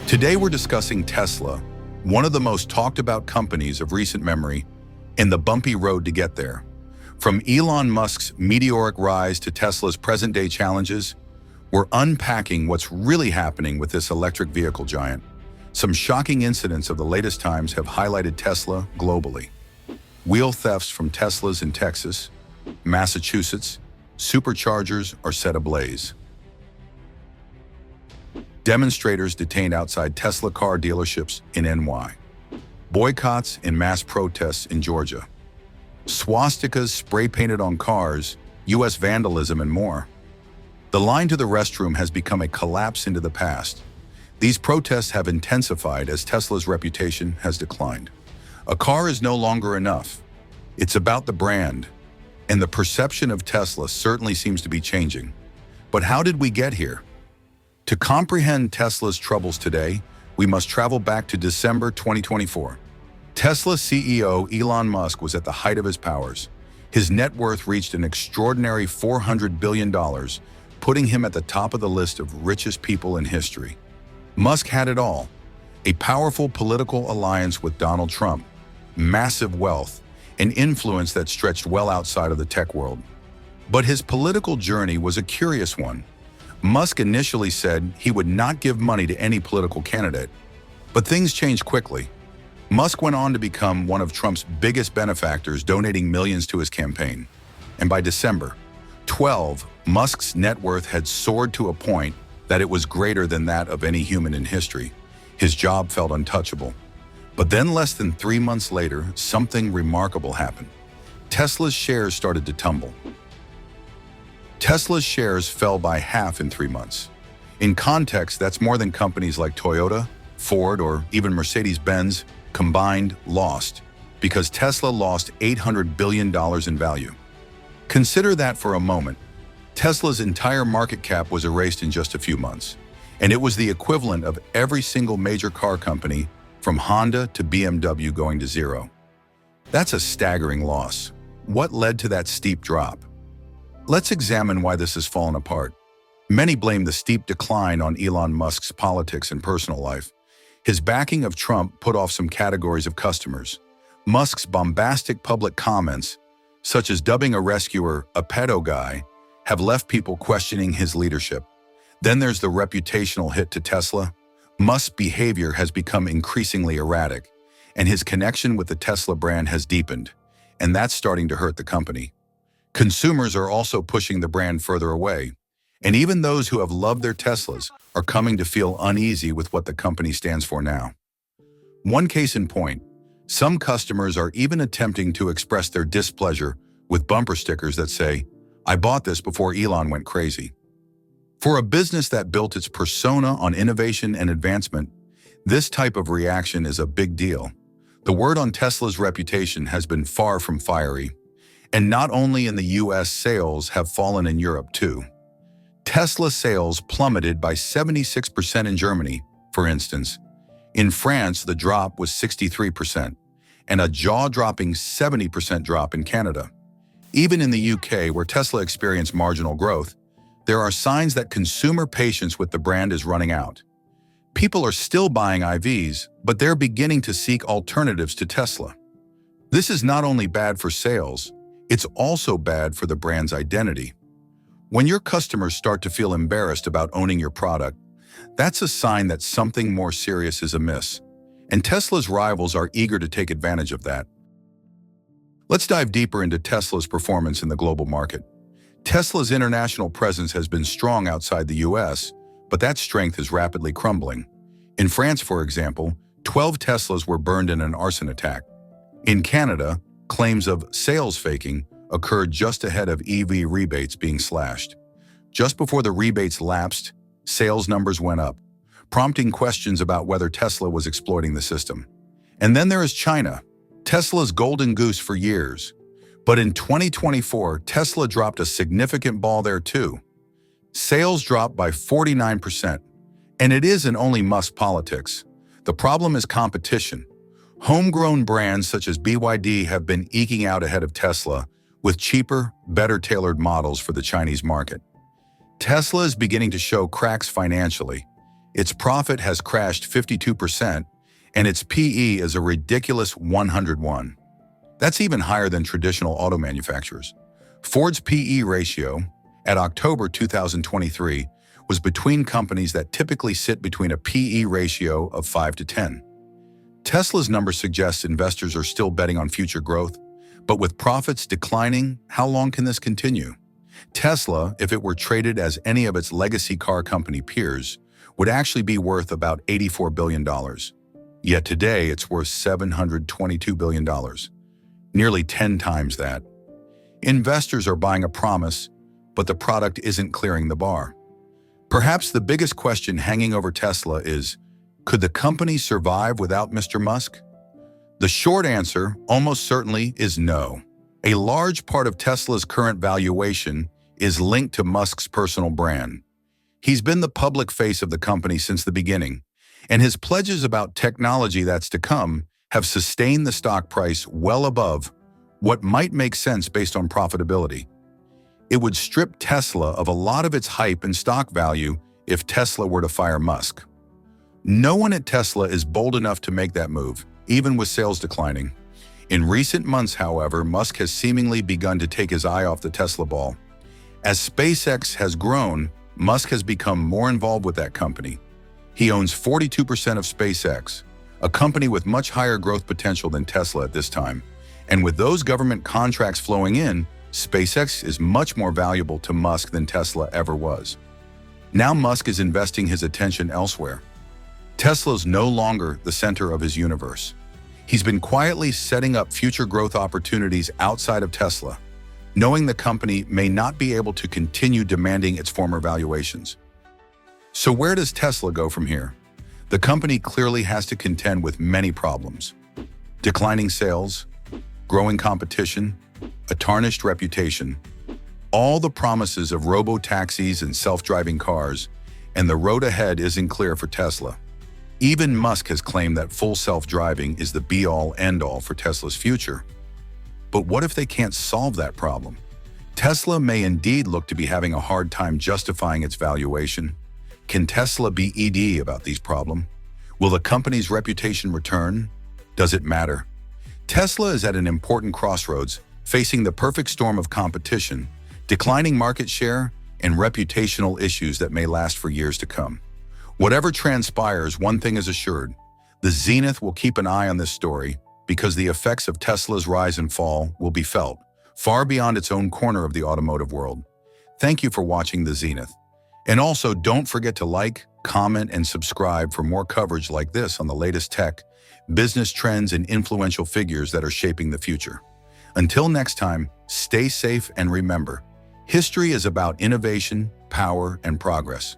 Today we're discussing Tesla, one of the most talked about companies of recent memory, and the bumpy road to get there. From Elon Musk's meteoric rise to Tesla's present-day challenges, we're unpacking what's really happening with this electric vehicle giant. Some shocking incidents of the latest times have highlighted Tesla globally. Wheel thefts from Teslas in Texas, Massachusetts, superchargers are set ablaze. Demonstrators detained outside Tesla car dealerships in NY. Boycotts and mass protests in Georgia. Swastikas spray-painted on cars, U.S. vandalism, and more. The line to the restroom has become a collapse into the past. These protests have intensified as Tesla's reputation has declined. A car is no longer enough. It's about the brand, and the perception of Tesla certainly seems to be changing. But how did we get here? To comprehend Tesla's troubles today, we must travel back to December 2024. Tesla CEO Elon Musk was at the height of his powers. His net worth reached an extraordinary $400 billion, putting him at the top of the list of richest people in history. Musk had it all: a powerful political alliance with Donald Trump, massive wealth, and influence that stretched well outside of the tech world. But his political journey was a curious one. Musk initially said he would not give money to any political candidate, but things changed quickly. Musk went on to become one of Trump's biggest benefactors, donating millions to his campaign. And by December 12, Musk's net worth had soared to a point that it was greater than that of any human in history. His job felt untouchable. But then less than 3 months later, something remarkable happened. Tesla's shares started to tumble. Tesla's shares fell by half in 3 months. In context, that's more than companies like Toyota, Ford, or even Mercedes-Benz combined lost, because Tesla lost $800 billion in value. Consider that for a moment. Tesla's entire market cap was erased in just a few months, and it was the equivalent of every single major car company from Honda to BMW going to zero. That's a staggering loss. What led to that steep drop? Let's examine why this has fallen apart. Many blame the steep decline on Elon Musk's politics and personal life. His backing of Trump put off some categories of customers. Musk's bombastic public comments, such as dubbing a rescuer a pedo guy, have left people questioning his leadership. Then there's the reputational hit to Tesla. Musk's behavior has become increasingly erratic, and his connection with the Tesla brand has deepened, and that's starting to hurt the company. Consumers are also pushing the brand further away, and even those who have loved their Teslas are coming to feel uneasy with what the company stands for now. One case in point, some customers are even attempting to express their displeasure with bumper stickers that say, "I bought this before Elon went crazy." For a business that built its persona on innovation and advancement, this type of reaction is a big deal. The word on Tesla's reputation has been far from fiery. And not only in the US, sales have fallen in Europe too. Tesla sales plummeted by 76% in Germany, for instance. In France, the drop was 63%, and a jaw-dropping 70% drop in Canada. Even in the UK, where Tesla experienced marginal growth, there are signs that consumer patience with the brand is running out. People are still buying IVs, but they're beginning to seek alternatives to Tesla. This is not only bad for sales, it's also bad for the brand's identity. When your customers start to feel embarrassed about owning your product, that's a sign that something more serious is amiss. And Tesla's rivals are eager to take advantage of that. Let's dive deeper into Tesla's performance in the global market. Tesla's international presence has been strong outside the US, but that strength is rapidly crumbling. In France, for example, 12 Teslas were burned in an arson attack. In Canada, claims of sales faking occurred just ahead of EV rebates being slashed. Just before the rebates lapsed, sales numbers went up, prompting questions about whether Tesla was exploiting the system. And then there is China, Tesla's golden goose for years. But in 2024, Tesla dropped a significant ball there too. Sales dropped by 49%, and it isn't only Musk politics. The problem is competition. Homegrown brands such as BYD have been eking out ahead of Tesla with cheaper, better-tailored models for the Chinese market. Tesla is beginning to show cracks financially, Its profit has crashed 52%, and its PE is a ridiculous 101. That's even higher than traditional auto manufacturers. Ford's PE ratio, at October 2023, was between companies that typically sit between a PE ratio of 5 to 10. Tesla's number suggests investors are still betting on future growth, but with profits declining, how long can this continue? Tesla, if it were traded as any of its legacy car company peers, would actually be worth about $84 billion. Yet today, it's worth $722 billion, nearly 10 times that. Investors are buying a promise, but the product isn't clearing the bar. Perhaps the biggest question hanging over Tesla is, could the company survive without Mr. Musk? The short answer, almost certainly, is no. A large part of Tesla's current valuation is linked to Musk's personal brand. He's been the public face of the company since the beginning, and his pledges about technology that's to come have sustained the stock price well above what might make sense based on profitability. It would strip Tesla of a lot of its hype and stock value if Tesla were to fire Musk. No one at Tesla is bold enough to make that move, even with sales declining. In recent months, however, Musk has seemingly begun to take his eye off the Tesla ball. As SpaceX has grown, Musk has become more involved with that company. He owns 42% of SpaceX, a company with much higher growth potential than Tesla at this time. And with those government contracts flowing in, SpaceX is much more valuable to Musk than Tesla ever was. Now Musk is investing his attention elsewhere. Tesla's no longer the center of his universe. He's been quietly setting up future growth opportunities outside of Tesla, knowing the company may not be able to continue demanding its former valuations. So where does Tesla go from here? The company clearly has to contend with many problems: declining sales, growing competition, a tarnished reputation, all the promises of robo-taxis and self-driving cars, and the road ahead isn't clear for Tesla. Even Musk has claimed that full self-driving is the be-all, end-all for Tesla's future. But what if they can't solve that problem? Tesla may indeed look to be having a hard time justifying its valuation. Can Tesla be ED about these problems? Will the company's reputation return? Does it matter? Tesla is at an important crossroads, facing the perfect storm of competition, declining market share, and reputational issues that may last for years to come. Whatever transpires, one thing is assured: the Zenith will keep an eye on this story, because the effects of Tesla's rise and fall will be felt far beyond its own corner of the automotive world. Thank you for watching the Zenith. And also, don't forget to like, comment, and subscribe for more coverage like this on the latest tech, business trends, and influential figures that are shaping the future. Until next time, stay safe and remember, history is about innovation, power, and progress.